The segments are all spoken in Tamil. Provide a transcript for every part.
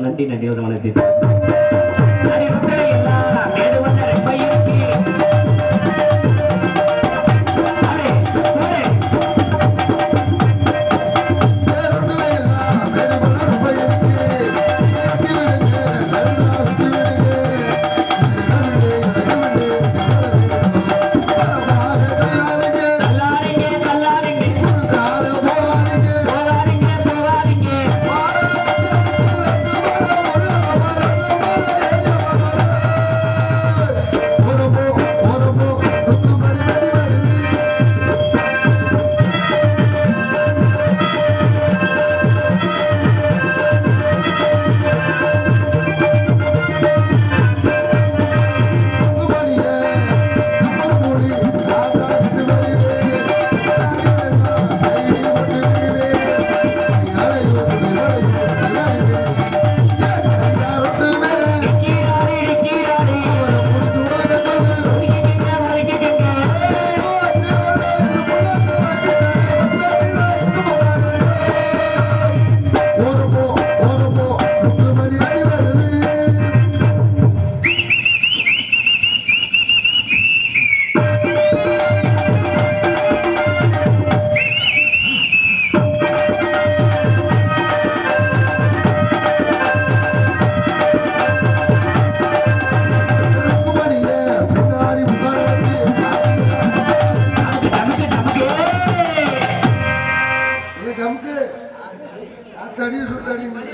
நன்றி நன்றி ஒரு மனத்தை அடி மக்களை எல்லாம் மேடு வந்த ரெப்பை இருக்கு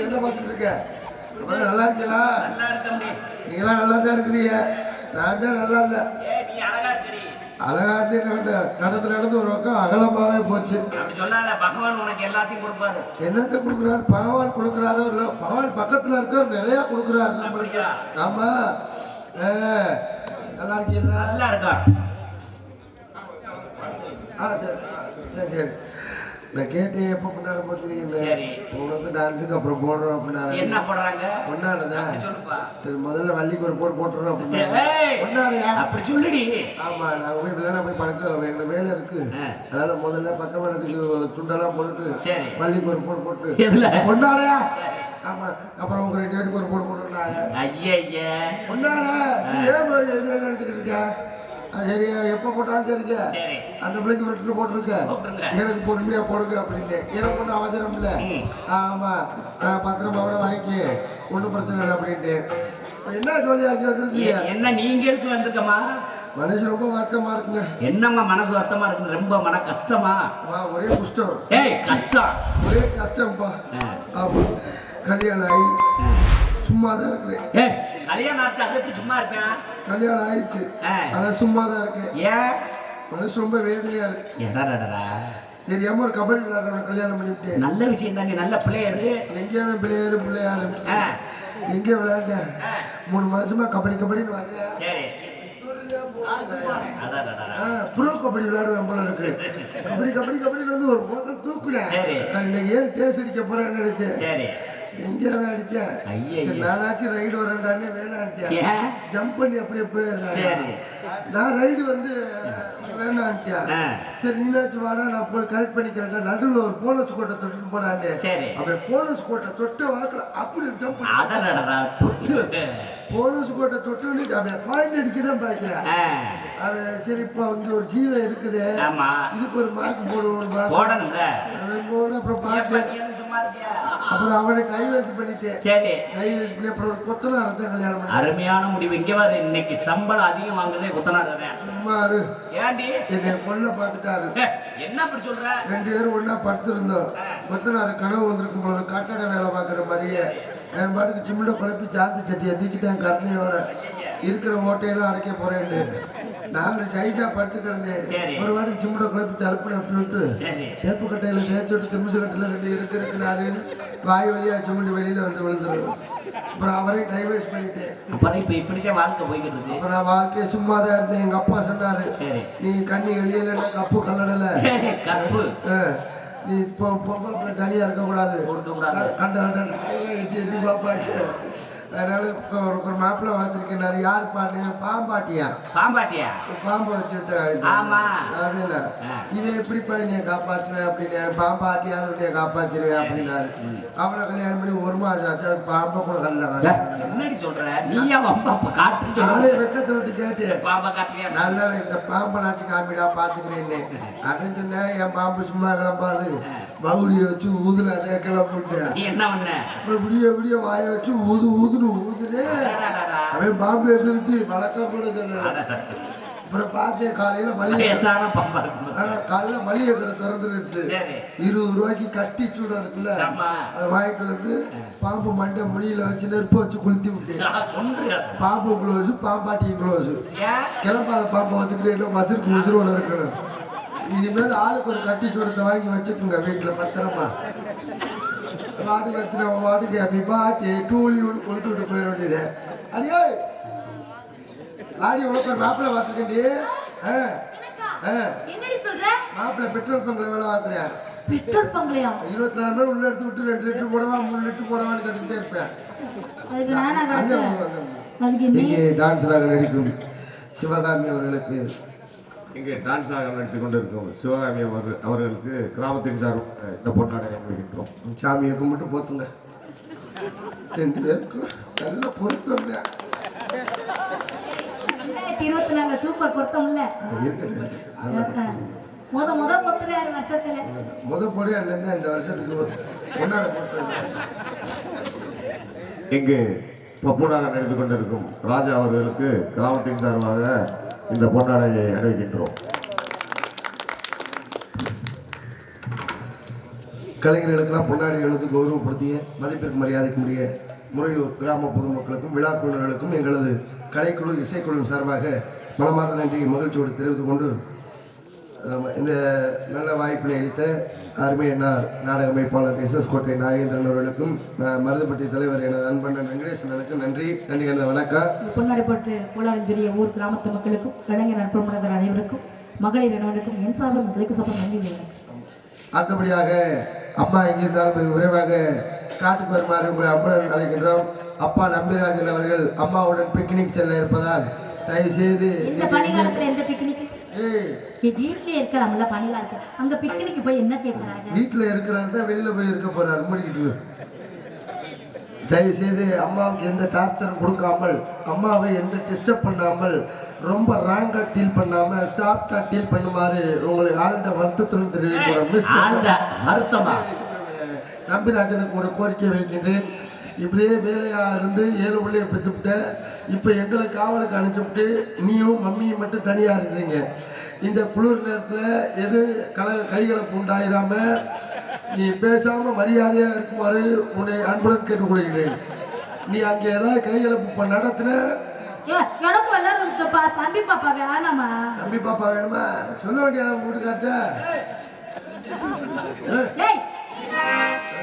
என்ன பார்த்துட்டு இருக்க? நல்லா இருக்கீங்களா? நீங்களாம் நல்லா தான் இருக்கிறீங்க. நான் தான் நல்லா இல்லை. அழகா இருந்து நடந்து ஒரு பக்கம் அகலமாவே போச்சு. பகவான் உனக்கு எல்லாத்தையும் கொடுப்பாரு. என்னத்தை கொடுக்குறாரு? பகவான் கொடுக்குறாரோ இல்லை, பகவான் பக்கத்துல இருக்க நிறைய கொடுக்குறாரு நம்மளுக்கு. ஆமா, நல்லா இருக்கீங்களா? நல்லா இருக்கா? சரி சரி சரி. நான் கேட்டேன் எப்போ கொண்டாட போட்டுருக்கீங்களே, உனக்கு டான்ஸுக்கு அப்புறம் போடுறோம் அப்படின்னாரு. என்ன போடுறாங்க? கொண்டாடுதான். சரி, முதல்ல வள்ளிக்கு ஒரு போட்டுறோம் அப்படின்னா கொண்டாடையா அப்படி சொல்லுடி. ஆமா, நாங்க போய் விளையாட போய் பழக்கம் எங்க வேலை இருக்கு. அதனால முதல்ல பக்கமானதுக்கு துண்டெல்லாம் போட்டுட்டு வள்ளிக்கு ஒரு போட்டு கொண்டாடையா. ஆமா, அப்புறம் உங்க 2 பேருக்கு ஒரு போட்டுருந்தாங்க. ஐயா கொண்டாட ஏன் எதிர நினைச்சுக்கிட்டு இருக்க? சரியா, எப்போ போட்டாலும் சரிங்க. அந்த பிள்ளைக்கு விட்டு போட்டிருக்க, எனக்கு பொறுமையா போடுங்க அப்படின்னு. எனக்கு ஒன்றும் அவசரம் இல்லை. ஆமா, பத்திரமாவோட வாங்கி ஒன்றும் பிரச்சனை இல்லை அப்படின்ட்டு. என்ன ஜோலியா வந்துருக்கீங்க? என்ன நீங்க இருக்கு வந்திருக்கமா? மனசு ரொம்ப வருத்தமா இருக்குங்க. என்னம்மா மனசு வருத்தமா இருக்கு? ரொம்ப மன கஷ்டமா? ஒரே குஷ்டம். கஷ்டம், ஒரே கஷ்டம்ப்பா. ஆமா, கல்யாணம் ஆகி சும்மா தான் இருக்கிறேன். கல்யாணம் ஆச்சு, அது எப்படி சும்மா இருப்பேன்? கல்யாணம் ஆயிடுச்சு, ஆனா சும்மா தான் இருக்கேன். ஏன்? மனசு ரொம்ப வேதனையா இருக்கு. தெரியாம ஒரு கபடி விளையாடுறவன் கல்யாணம் பண்ணிவிட்டு. நல்ல விஷயம் தானே, நல்ல பிள்ளையாரு. எங்கேயாவது பிள்ளையாரு எங்கே விளையாண்டேன்? 3 மாசமா கபடின்னு வர்றேன். ப்ரோ கபடி விளையாடுவேன் போல இருக்கு. கபடின்னு வந்து ஒரு போக தூக்குனேன். இன்னைக்கு ஏன் கேஸ் அடிக்க போறேன்னு நினைச்சேன். எங்கேயாவே அடிச்சேன். சரி, நானாச்சும் ரைடு வரேன்டானே வேணான்ட்டியா. ஜம்ப் பண்ணி அப்படியே போயிடுறேன். நான் ரைடு வந்து வேணான்ட்டியா. சரி, நீனாச்சும் வாடா, நான் போய் கரெக்ட் பண்ணிக்கிறேன். நடுவில் ஒரு போனஸ் கோட்டை தொட்டு போனாண்டு. அவன் போனஸ் கோட்டை தொட்ட வாக்கில் அப்படி ஜம்ப் போனஸ் கோட்டை தொட்டு அவன் பாயிண்ட் அடிக்கதான் பார்க்கிறேன். அவன் சரி, இப்போ இங்க ஒரு ஜீவன் இருக்குது, இதுக்கு ஒரு மார்க் போடுவோம். அப்புறம் பார்த்தேன். அப்புறம் அவனை கைவேசி பண்ணிட்டேன். கைவேசி பண்ணி அப்புறம் ஒரு கொத்தனார் தான் கல்யாணம் பண்ண. அருமையான முடிவு. இங்க வர இன்னைக்கு சம்பளம் அதிகம் வாங்குறதே கொத்தனார் தான். சும்மாரு ஏண்டி என்னை கொல்ல பார்த்துட்டாரு. என்ன அப்படி சொல்ற? 2 பேரும் ஒன்னா படுத்திருந்தோம். கொத்தனார் கனவு வந்திருக்கும் போல, ஒரு கட்டட வேலை பார்க்குற மாதிரியே என் பாட்டுக்கு சிம்மிட குழப்பி சாந்தி சட்டியை தூக்கிட்டேன். கருணையோட இருக்கிற ஓட்டையெல்லாம் அடைக்க போறேன்னு நான் ஒரு சைஸா படுத்துக்கிறேன். ஒரு வாட்டிக்கு சிம்மிட குழப்பி தலுப்புன விட்டு தேப்பு கட்டையில தேய்ச்சி விட்டு திமிசு கட்டையில 2 இருக்குனாரு. வாய் வழியா சிம்மிட்டு வெளியில வந்து விழுந்துடும். அப்புறம் அவரையும் டைவர்ஸ் பண்ணிட்டேன். அப்புறம் இப்ப இப்படிக்கே வாழ்க்கை போய்கிட்டு இருக்கு. அப்புறம் நான் வாழ்க்கையை சும்மா தான் இருந்தேன். எங்க அப்பா சொன்னாரு, நீ கண்ணி வெளியில கப்பு கல்லடல கப்பு, நீ இப்போ பொம்பளை தனியா இருக்கக்கூடாது. கண்ட எட்டி பாப்பாச்சு. அதனால ஒரு மாப்பிள்ளை பார்த்துருக்கேன். யார் பாட்டு? பாம்பாட்டியா? பாம்பாட்டியா? பாம்பை வச்சு ஆமா. அப்படின்னா இவன் எப்படி பையனை காப்பாற்றுவேன் அப்படின்னு, பாம்பாட்டியாவது காப்பாற்றுவேன் அப்படின்னாரு. அவனை கல்யாணம் பண்ணி 1 மாதம் ஆச்சு, பாம்பை கூட என்னடி சொல்ற? நீயா பாம்பா காட்டு? அவனே வெக்கத்தை விட்டு கேட்டு பாம்பா காட்டுறியா? நல்லா இந்த பாம்பை நாச்சு காமிடா பார்த்துக்கிறேன்னு அப்படின்னு சொன்னேன். என் பாம்பு சும்மா கிளம்பாது, மகுடியை வச்சு ஊதுன அதே கிளம்பிட்டேன். என்ன பண்ண? அப்புறம் விடிய வாயை வச்சு ஊதுன்னு ஊதுனே அவன் பாம்பு எழுந்துருச்சு. வழக்கம் கூட சொல்ல. அப்புறம் பார்த்தேன் காலையில மளிகை கடை திறந்துருச்சு. 20 ரூபாய்க்கு கட்டி சூடம் இருக்குல்ல, அதை வாங்கிட்டு வந்து பாம்பு மண்டை முடியில வச்சு நெருப்ப வச்சு குளுத்தி விட்டு பாம்பு குளோஸ், பாம்பாட்டியும் குளோஸ். கிளம்பாத பாம்பை வச்சுக்கிட்டு என்ன மசுருக்கு உசுரோட இருக்கணும். இனிமேல் ஆளுக்கு ஒரு கட்டி சூடத்தை வாங்கி வச்சுக்கோங்க வீட்டுல பத்திரமா. வாட்டுக்கு வச்சு நம்ம வாட்டுக்கு அப்படி பாட்டி டூலி கொளுத்து விட்டு போயிட வேண்டியது. அடியே வாடி உனக்கு ஒரு மாப்பிள்ளை பார்த்துக்கண்டி. மாப்பிள்ளை பெட்ரோல் பங்கில் வேலை பார்க்குறேன். பெட்ரோல் பங்கலையா? 24 மணி உள்ள எடுத்து விட்டு 2 லிட்டர் போடவா 3 லிட்டர் போடவான்னு கேட்டுக்கிட்டே இருப்பேன். இங்கே டான்ஸராக நடிக்கும் சிவகாமி அவர்களுக்கு, இங்கே டான்ஸாக நடித்து கொண்டிருக்கும் சிவகாமி அவர்களுக்கு கிராமத்தின் சார் இந்த பொன்னாடை அணிவிக்கின்றோம். சாமியை மட்டும் போத்துங்க. 2 பேருக்கும் நல்ல பொருத்தம் தான். 2024 சூப்பர் பொருத்தம் இல்ல. முத பொத்துறாரு வருஷத்துல. முத பொடி அண்ணன் இந்த வருஷத்துக்கு பொன்னாடை போட்டது. இங்கு பப்புனாக நடித்து கொண்டிருக்கும் ராஜா அவர்களுக்கு கிராமத்தின் சார்பாக இந்த பொன்னாடையை அணிவிக்கின்றோம். கலைஞர்களுக்கெல்லாம் பொன்னாடை எழுந்து கௌரவப்படுத்திய மதிப்பிற்கு மரியாதைக்குரிய முறையூர் கிராம பொதுமக்களுக்கும் விழா குழுவினர்களுக்கும் எங்களது கலைக்குழு இசைக்குழுவின் சார்பாக மனமார்ந்த நன்றியை மகிழ்ச்சியோடு தெரிவித்துக் கொண்டு, இந்த நல்ல வாய்ப்பினை அளித்த அருமை என்னார் நாடக அமைப்பாளர் எஸ் கோட்டை நாகேந்திரன் அவர்களுக்கும், மருதுப்பட்டி தலைவர் எனது அன்பண்ணன் வெங்கடேசனுக்கு நன்றி கண்ட வணக்கம். பொன்னாடை போட்டு கோளாரின் பெரிய ஊர் கிராமத்து மக்களுக்கும், கலைஞர் நட்புணர்ந்த அனைவருக்கும், மகளிர் அனைவருக்கும் என் சார்பும் முதலுக்கு சார்பும் நன்றி. அடுத்தபடியாக அம்மா எங்கிருந்தாலும் விரைவாக காட்டுக்கு வருமாறு உங்களை அன்புடன் அழைக்கின்றோம். அப்பா நம்பிராஜன் அவர்கள் அம்மாவுடன் பிக்னிக் செல்ல இருப்பதால் தயவு செய்து இந்த பனிகாலத்துல எந்த பிக்னிக்? வீட்லயே இருக்கலாம்ல பனிகாலத்துல, அங்க பிக்னிக் போய் என்ன செய்ய போறாங்க? வீட்டுல இருக்கிறாங்க, வெளியில போய் இருக்க போறாரு மூடிக்கிட்டு. தயவு செய்து அம்மாவுக்கு எந்த டார்ச்சரும் கொடுக்காமல், அம்மாவை எந்த டிஸ்டர்ப் பண்ணாமல், ரொம்ப ராங்கா டீல் பண்ணாம சாஃப்டா டீல் பண்ணுமாறு உங்களை ஆழ்ந்த வருத்தத்துடன் தெரிவிக்கிறோம். நம்பிராஜனுக்கு ஒரு கோரிக்கை வைக்கின்றேன். இப்படியே வேலையாக இருந்து 7 பிள்ளையை பெற்றுவிட்ட, இப்போ எங்களை காவலுக்கு அனுப்பிச்சுட்டு நீயும் மம்மியும் மட்டும் தனியாக இருக்கிறீங்க. இந்த குளிர் நேரத்தில் எது கைகலப்பு உண்டாயிராம நீ பேசாமல் மரியாதையாக இருக்குமாறு உன்னை அன்புடன் கேட்டுக்கொள்கிறேன். நீ அங்கே ஏதாவது கைகலப்பு நடத்தின எனக்கு விளையாடுச்சப்பா. தம்பி பாப்பா வேணாமா? தம்பி பாப்பா வேணுமா? சொல்ல வேண்டிய வீட்டுக்கார்ட்ட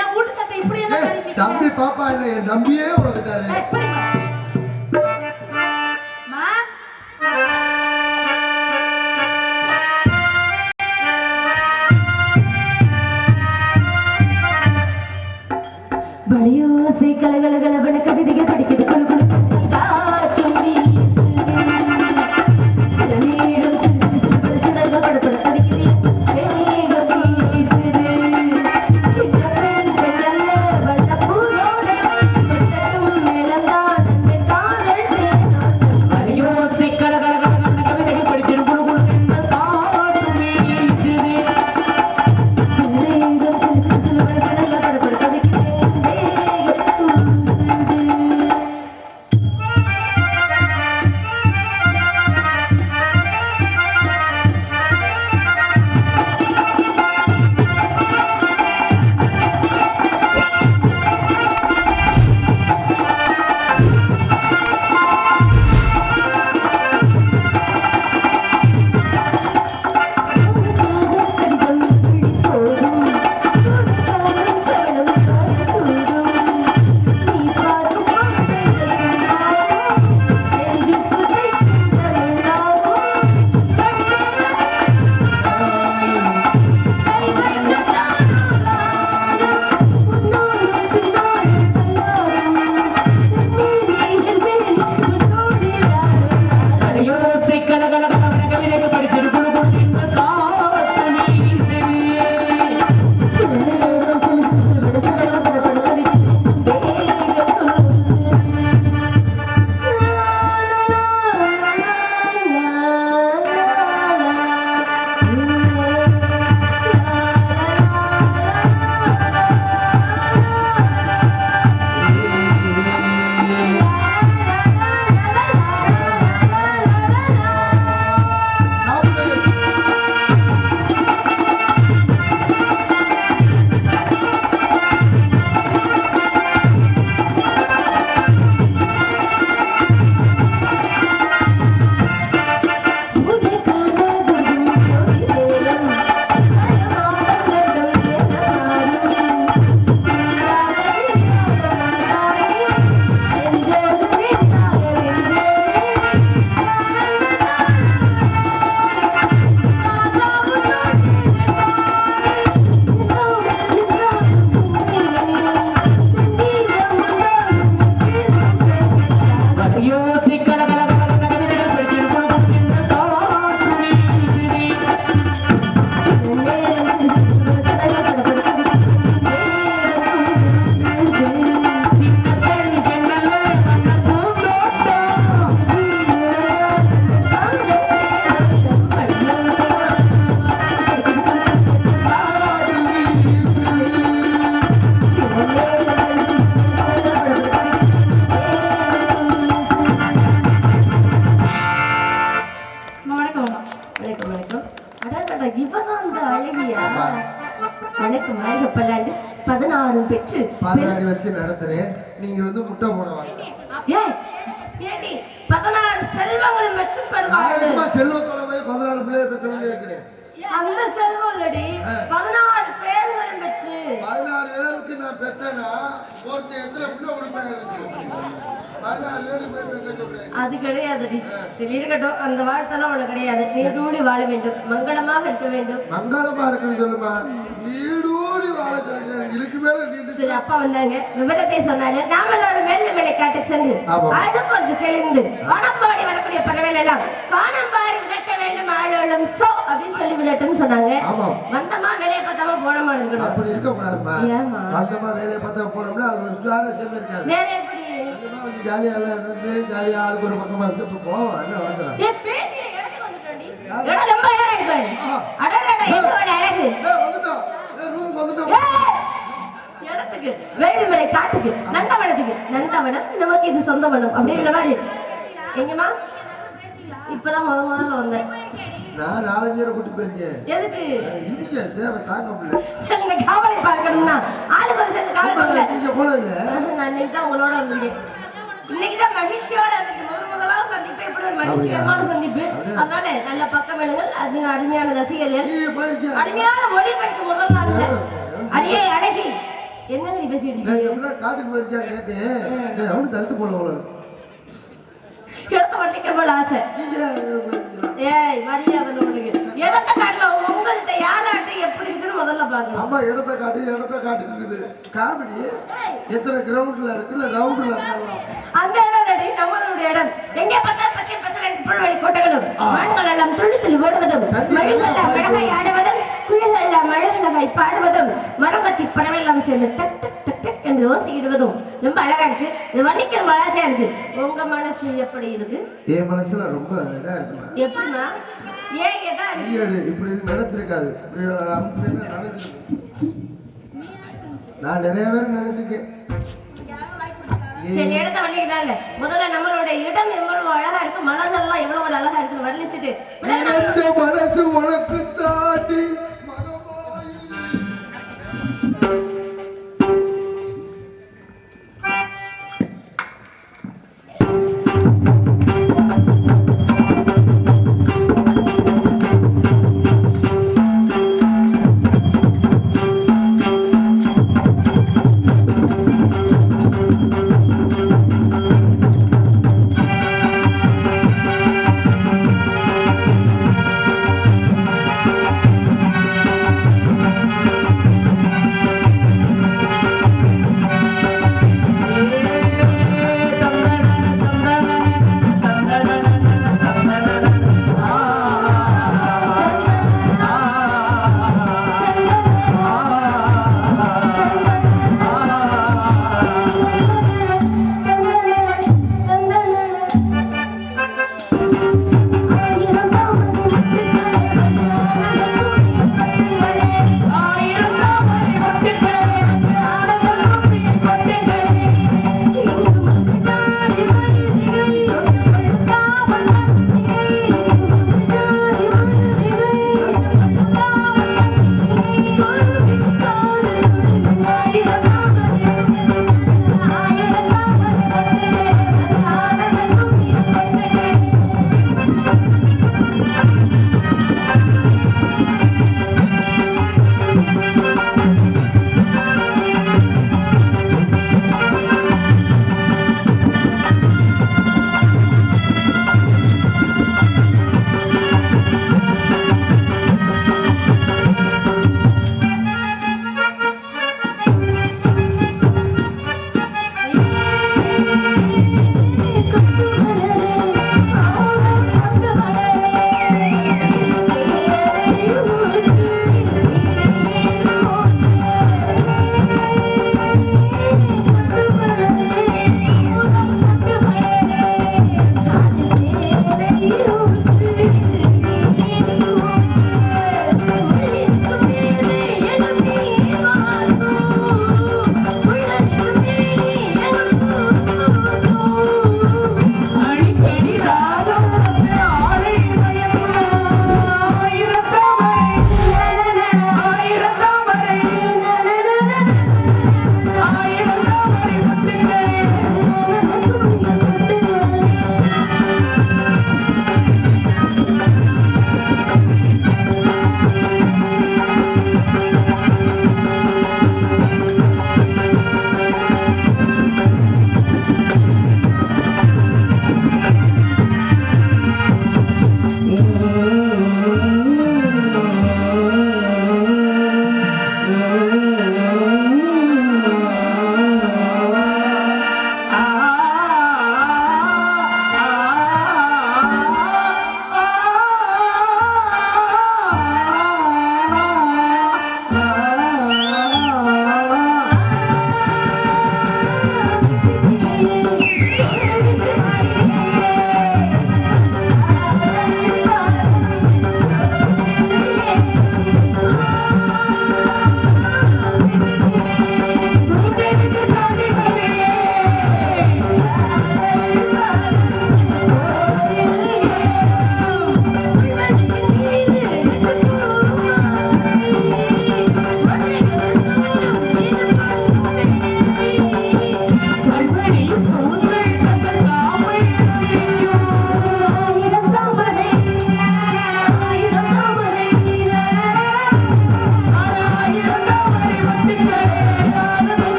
என் வீட்டுக்கார்ட்ட இப்படி என்ன தம்பி பாப்பா இல்லை, என் தம்பியே உனக்கு தரேன். பலியோசை கலகலகலவன கவிதைகள் படிக்கிறது குழு குழு காற்றும் சில நேரம் சிதறல் படப்பட படிக்குது வேகம் வீசுது சின்ன பெண்கள் அல்ல வட்டப்பூரோட மேலந்தான் காதல் பலியோசை கலகலகலவன கவிதைகள் படிக்கிறது குழு குழு காற்றும் வீசுது சில நேரம் சிதறல் படப்பட படிக்குது வேகம் வீசுது மாநாடு வச்சு நடத்துறேன். நீங்க வந்து முட்டை போட வாங்க. ஏய், ஏடி 16 செல்வங்களும் மற்றும் பெறுவார்கள். நான் செல்வத்தோட போய் 16 பிள்ளைய பெற்றோன்னு கேட்கிறேன். அந்த செல்வம் இல்லடி, 16 பேர்களும் பெற்று 16 பேருக்கு நான் பெத்தேன்னா ஒருத்தன் எத்தனை பிள்ளை உடுப்பேன் எனக்கு? 16 பேருக்கு போய் பெற்ற சொல்றேன். அது கிடையாதுடி. சரி இருக்கட்டும், அந்த வாழ்த்தெல்லாம் உனக்கு கிடையாது. நீடூடி வாழ வேண்டும், மங்களமாக இருக்க வேண்டும். மங்களமா இருக்குன்னு சொல்லுமா? நீடூடி வாழ சொல்றேன். இதுக்கு மேல நீண்டு. சரி, அப்பா வந்தாங்க, விவரத்தை சொன்னாங்க. நாம எல்லாரும் மேல்மலை காட்டுக்கு சென்று அடுப்பது செழிந்து வானம்பாடி வரக்கூடிய பறவைகள் எல்லாம் வானம்பாடி விரட்ட வேண்டும் ஆளும் சோ அப்படின்னு சொல்லி விரட்டுன்னு சொன்னாங்க. வந்தமா வேலையை பார்த்தாம போனமா இருக்கணும். அப்படி இருக்க கூடாதுமா. வந்தமா வேலையை பார்த்தா போனோம்னா அது ஒரு சுவாரஸ்யம் இருக்காது. வேற எப்படி? ஜாலியா இருந்து ஜாலியா ஆளுக்கு ஒரு பக்கமா இருந்து போவோம். என்ன அவசரம்? பேசின இடத்துக்கு வந்துட்டோம்டி. இடம் ரொம்ப அழகா இருக்கு. அடடட, இது ஒரு அழகு. வந்துட்டோம். ரூமுக்கு வந்துட்டோம். இடத்துக்கு வேலுமலை காட்டுக்கு நந்தவனத்துக்கு. நந்தவனம் நமக்கு இது சொந்தவனம் அப்படிங்கிற மாதிரி. எங்கம்மா? இப்பதான் முதல்ல வந்தேன். நான் 4 பேரை கூட்டி போயிருக்கேன். எதுக்கு? தேவை தாங்க முடியல. நீங்க காவலை பார்க்கணும்னா ஆளுக்கு ஒரு சேர்ந்து காவல் பண்ணல. நீங்க போனதில்ல? நான் இன்னைக்கு தான் உங்களோட வந்திருக்கேன். இன்னைக்குதான் மகிழ்ச்சியோட வந்துட்டு முதலாக சந்திப்பு. எப்படி ஒரு மகிழ்ச்சிகரமான சந்திப்பு. அதனால நல்ல பக்கமேளங்கள், அது அருமையான ரசிகர்கள், அருமையான ஒளிபெருக்கு முதல் நாள்ல அடியே அழகி. என்ன நீ பேசிட்டு காட்டுக்கு போயிருக்கேன் கேட்டு அவனு தள்ளிட்டு போன இடத்த வட்டிக்கிற போல ஆசை. ஏய், மரியாதை உங்களுக்கு. இடத்த காட்டுல உங்கள்கிட்ட யாராட்ட எப்படி இருக்குன்னு முதல்ல பாக்கணும். அம்மா இடத்த காட்டுக்குது. காமெடி எத்தனை கிரவுண்ட்ல இருக்குல்ல, ரவுண்ட்ல இருக்கலாம். அந்த இடம் இல்லடி, நம்மளுடைய இடம். எங்கே பார்த்தாலும் பச்சை பசலன் புல்வெளி கோட்டைகளும் மான்கள் எல்லாம் துள்ளி துள்ளி ஓடுவதும் மயில்கள் எல்லாம் மிளகாய் ஆடுவதும் குயில்கள் எல்லாம் மழகாய் பாடுவதும் மரங்கத்தி பறவை எல்லாம் சேர்ந்து டக் டக் டக் டக் என்று ஓசிடுவதும் ரொம்ப அழகா இருக்கு. இது வண்டிக்கிற மனசா இருக்கு. உங்க மனசு எப்படி இருக்கு? என் மனசுல ரொம்ப இதா இருக்குமா? எப்படிமா? ஏன் இதா இருக்கு? இப்படி நினைச்சிருக்காது. நான் நிறைய பேர் நினைச்சிருக்கேன். சரி, இடத்த வண்டிக்கிட்டாங்க. முதல்ல நம்மளோட இடம் எவ்வளவு அழகா இருக்கு, மலர்கள்லாம் எவ்வளவு அழகா இருக்குன்னு வர்ணிச்சுட்டு மனசு உனக்கு தாண்டி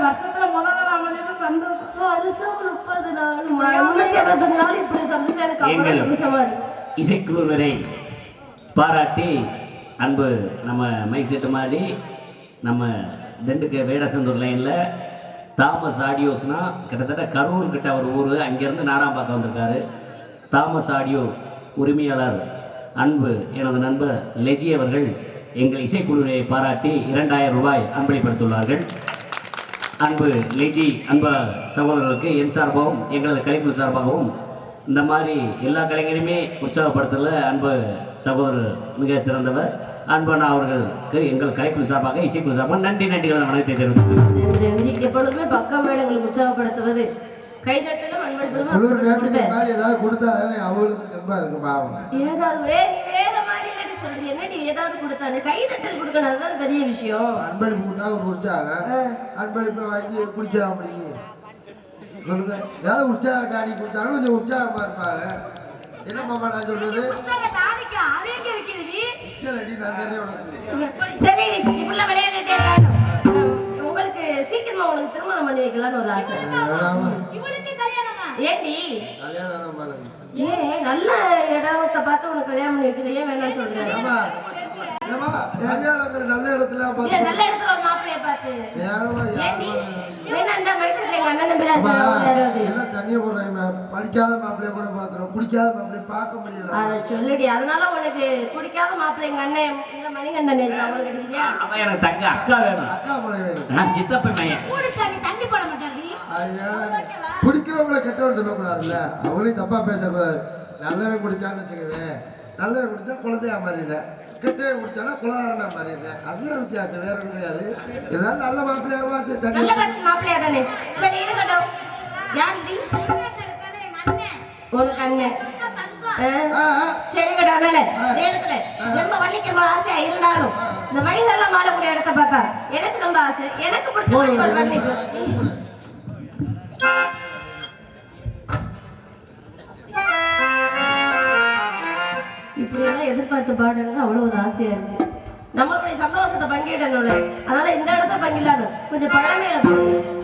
வருஷத்துல முதல் நாள் அமைஞ்சது சந்தோஷம். வருஷம் 30 நாள் 365 நாள் இப்படி சந்திச்சா எனக்கு அவ்வளவு சந்தோஷமா இருக்கு. இசைக்குழுவினரை பாராட்டி அன்பு நம்ம மைக் செட்டு மாதிரி நம்ம திண்டுக்க வேடசந்தூர் லைனில் தாமஸ் ஆடியோஸ்னா கிட்டத்தட்ட கரூர் கிட்ட ஒரு ஊர், அங்கேருந்து நாடாம்பாக்கம் வந்திருக்காரு. தாமஸ் ஆடியோ உரிமையாளர் அன்பு எனது நண்பர் லெஜி அவர்கள் எங்கள் இசைக்குழுவை பாராட்டி 2000 ரூபாய் அன்பளிப்படுத்தியுள்ளார்கள். அன்பு லெஜி அன்ப சகோதரர்களுக்கு என் சார்பாகவும் எங்களது கலைக்குழு சார்பாகவும் இந்த மாதிரி எல்லா கலைஞரையுமே உற்சாகப்படுத்தல அன்பு சகோதரர் மிகச் சிறந்தவர் அன்பண்ணா அவர்களுக்கு எங்கள் கலைக்குழு சார்பாக இசைக்குழு சார்பாக நன்றிகளை வணக்கத்தை தெரிவித்துள்ளேன். எப்பொழுதுமே பக்கம் மேளங்களுக்கு உற்சாகப்படுத்துவது கைதட்டலும் குளிர் நேரத்துக்கு மாதிரி ஏதாவது கொடுத்தா தானே அவங்களுக்கு தெம்பா இருக்கு பாவம். ஏதாவது நீ வேற மாதிரி இல்லடி சொல்றீ, என்னடி ஏதாவது கொடுத்தானே கைதட்டல் கொடுக்கணும், அதுதான் பெரிய விஷயம். அன்பளிப்பு கொடுத்தா ஒரு உற்சாகம், அன்பளிப்பை வாங்கி குடிச்சா அப்படி சொல்லுங்க. ஏதாவது உற்சாக டானி கொடுத்தாலும் கொஞ்சம் உற்சாகமா இருப்பாங்க. என்ன மாமா நான் சொல்றது? சரி இப்படிலாம் விளையாண்டுட்டே உங்களுக்கு சீக்கிரமா உங்களுக்கு திருமணம் பண்ணி வைக்கலாம்னு ஒரு ஆசை. ஏண்டி ஏன் நல்ல இடத்தை பார்த்து உனக்கு கல்யாணம் பண்ணி வைக்கலையே வேணாம்னு சொல்றேன். நல்ல இடத்துல நல்ல இடத்துல ஒரு மாப்பிள்ளைய பார்த்து ஏண்டி வேணா இந்த மைசூர்ல எங்க அண்ணன் நம்பி எல்லாம் தனியா போடுறாங்க. படிக்காத மாப்பிள்ளைய கூட பாக்குறோம், குடிக்காத மாப்பிள்ளைய பார்க்க முடியல. அதை சொல்லுடி. அதனால உனக்கு குடிக்காத மாப்பிள்ளை எங்க அண்ணன் இந்த மணிகண்டன் இருக்கு, அவளுக்கு கிடைக்கலையா? அவன் எனக்கு தங்க அக்கா வேணும், அக்கா மலை வேணும். நான் சித்தப்ப மையன். தண்ணி போட மாட்டாரு. குடிக்கிறவங்கள கெட்டவன் சொல்லக்கூடாதுல்ல, அவங்களையும் தப்பா பேசக்கூடாது. நல்லவன் குடிச்சான்னு வச்சுக்கவே, நல்லவன் குடிச்சா குழந்தையா மாறிடுற, கெட்டவன் குடிச்சானா குலதாரனா மாறிடுற. அதுதான் வித்தியாசம், வேற ஒன்றும் கிடையாது. ஏதாவது நல்ல மாப்பிள்ளையாவா மாப்பிள்ளையா தானே? சரி இருக்கட்டும். யாருடி உனக்கு அண்ணன்? சரிங்கடா அண்ணே. நேரத்துல ரொம்ப வள்ளிக்கிற ஆசையா இருந்தாலும் இந்த வயசெல்லாம் வாழக்கூடிய இடத்த பார்த்தா எனக்கு ரொம்ப ஆசை. எனக்கு பிடிச்ச ஒரு வள்ளிக்கு இப்படியெல்லாம் எதிர்பார்த்த பாடுறது அவ்வளவு ஒரு ஆசையா இருக்கு. நம்மளுடைய சந்தோஷத்தை பங்கிடணும்ல, அதனால இந்த இடத்த பங்கிடணும். கொஞ்சம் பழமையில போய்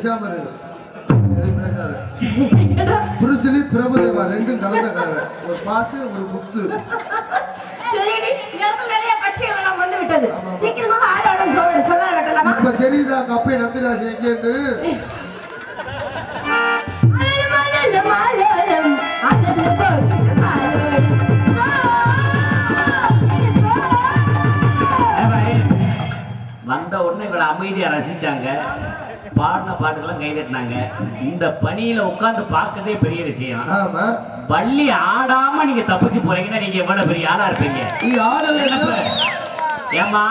பேசாம இருக்கு, எதுவும் பேசாத. புருஷலி பிரபுதேவா ரெண்டும் கலந்த கலவை, ஒரு பாட்டு ஒரு முத்து. சரிடி, இந்த இடத்துல நிறைய பட்சிகள் எல்லாம் வந்து விட்டது. சீக்கிரமாக ஆடாடம் சொல்ல விட்டலாமா? இப்ப தெரியுதா கப்பை நம்பிராசி எங்கேன்னு? வந்த உடனே இவளை அமைதியா ரசிச்சாங்க, பாடின பாட்டுக்கெல்லாம் கை தட்டினாங்க. இந்த பணியில உட்கார்ந்து பார்க்கறதே பெரிய விஷயம். ஆமா, பள்ளி ஆடாம நீங்க தப்பிச்சு போறீங்கன்னா நீங்க எவ்வளவு பெரிய ஆளா இருப்பீங்க. நீ ஆட வேண்டும். ஏமா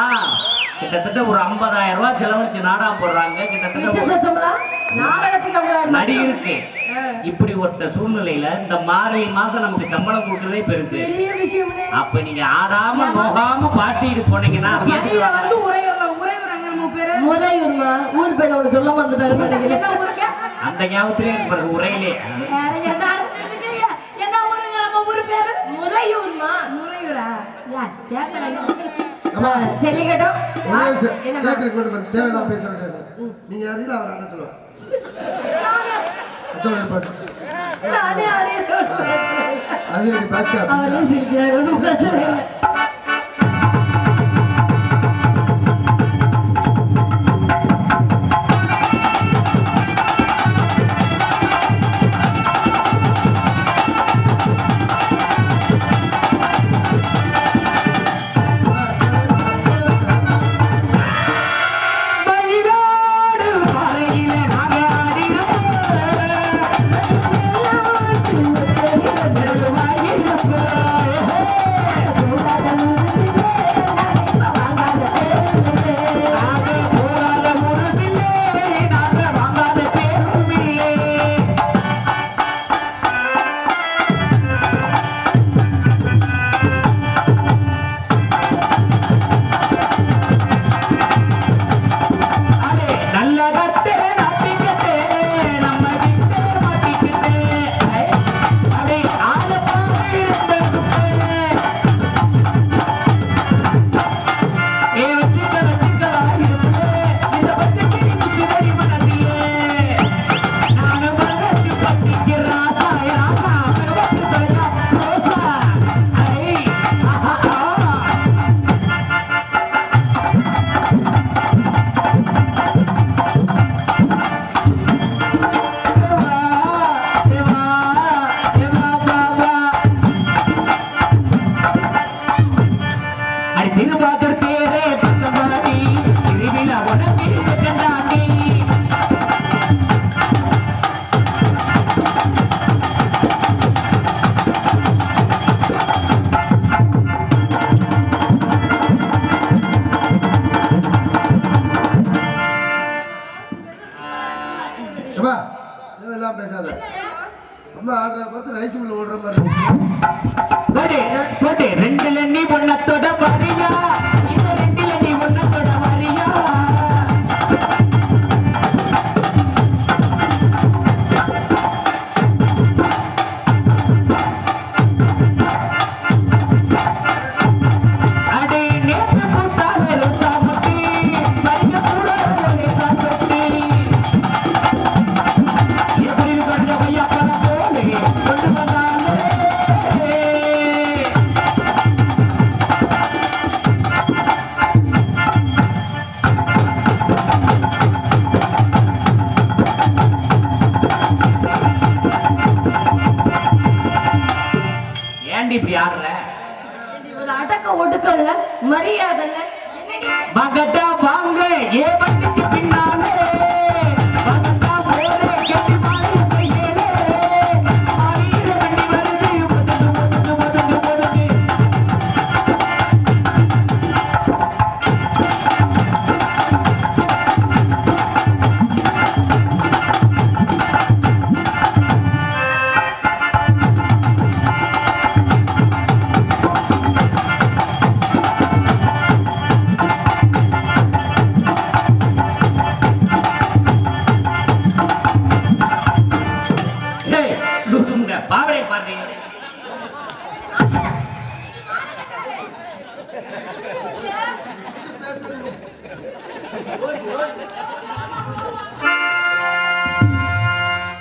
கிட்டத்தட்ட ஒரு 50,000 ரூபாய் செலவழிச்சு நாடகம் போடுறாங்க. கிட்டத்தட்ட நடிகருக்கு இப்படி ஒருத்த சூழ்நிலையில இந்த மார்கழி மாசம் நமக்கு சம்பளம் கொடுக்கறதே பெருசு. அப்ப நீங்க ஆடாம நோகாம பாட்டிட்டு போனீங்கன்னா வந்து உறையூர் முறையூர்மா ஊர் பேர் அவனை சொல்ல வந்துட்டாரு. அந்த ஞாபகத்திலே இருக்கு உரையிலே. என்ன ஊருங்க நம்ம ஊரு பேரு? முறையூர்மா. முறையூரா? செல்லிக்கட்டும். தேவையில்லாம் பேசுறேன். நீங்க யாரையும் அவர் அண்ணத்துல அது பாட்சா அவரே சிரிக்கிறாரு, ஒன்றும் பிரச்சனை இல்லை. பேசாத. அம்மா ஆடுற பார்த்து ரைஸ் மில் ஓடுற மாதிரி ரெண்டுல நீ ஒன்னத்தோட வரியா, இந்த ரெண்டுல நீ ஒன்னத்தோட வரியா. அடே நேத்து போட்டாத ரோசா முட்டி பறிக்க கூட ரோசா முட்டி எப்படி கண்ட வையா பல போலே கொண்டு வந்தாலே. ஏன்டி இப்படி ஆடுற? அடக்க ஒடுக்கல்ல மரியாதை மகடா வாங்க ஏ வண்டிக்கு பின்னாலே மகடா போலே கெட்டி மாறி கையிலே ஆயிர வண்டி வருது ஒதுங்கு.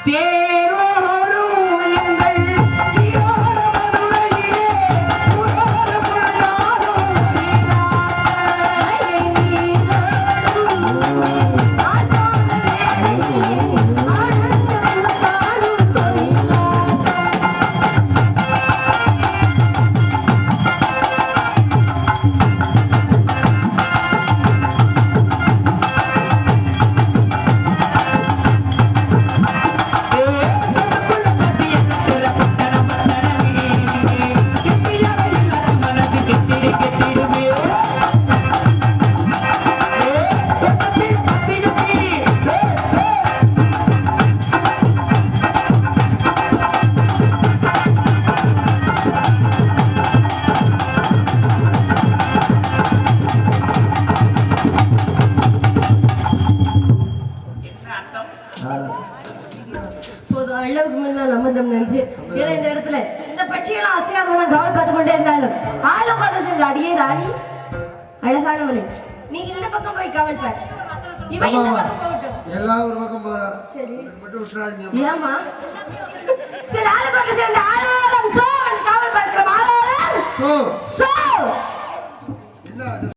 தேரோடும் எங்கள் சீரோட மதுரையிலே ஊரோட பொன்னாரும் வைகை நீரோடும் ஆசான வேளையிலே ஆனந்தம் காணும் கோயிலாட்டம். போதும் அளவுக்கு மேல நம்மதம் நெஞ்சு ஏன்னா இந்த இடத்துல இந்த பட்சியெல்லாம் அசையாத கவல் பார்த்து கொண்டே இருந்தாலும் ஆளும் கதை செஞ்ச அடியே ராணி அழகானவளே நீங்க இந்த பக்கம் போய் கவல் பார் இவன் இந்த பக்கம் போகட்டும் எல்லா ஒரு பக்கம் போறான் சரி மட்டும் விட்டுறாதீங்க ஏமா சரி ஆளுக்கு வந்து சேர்ந்து ஆளாரம் சோ கவல் பார்க்கிற ஆளாரம் சோ சோ என்ன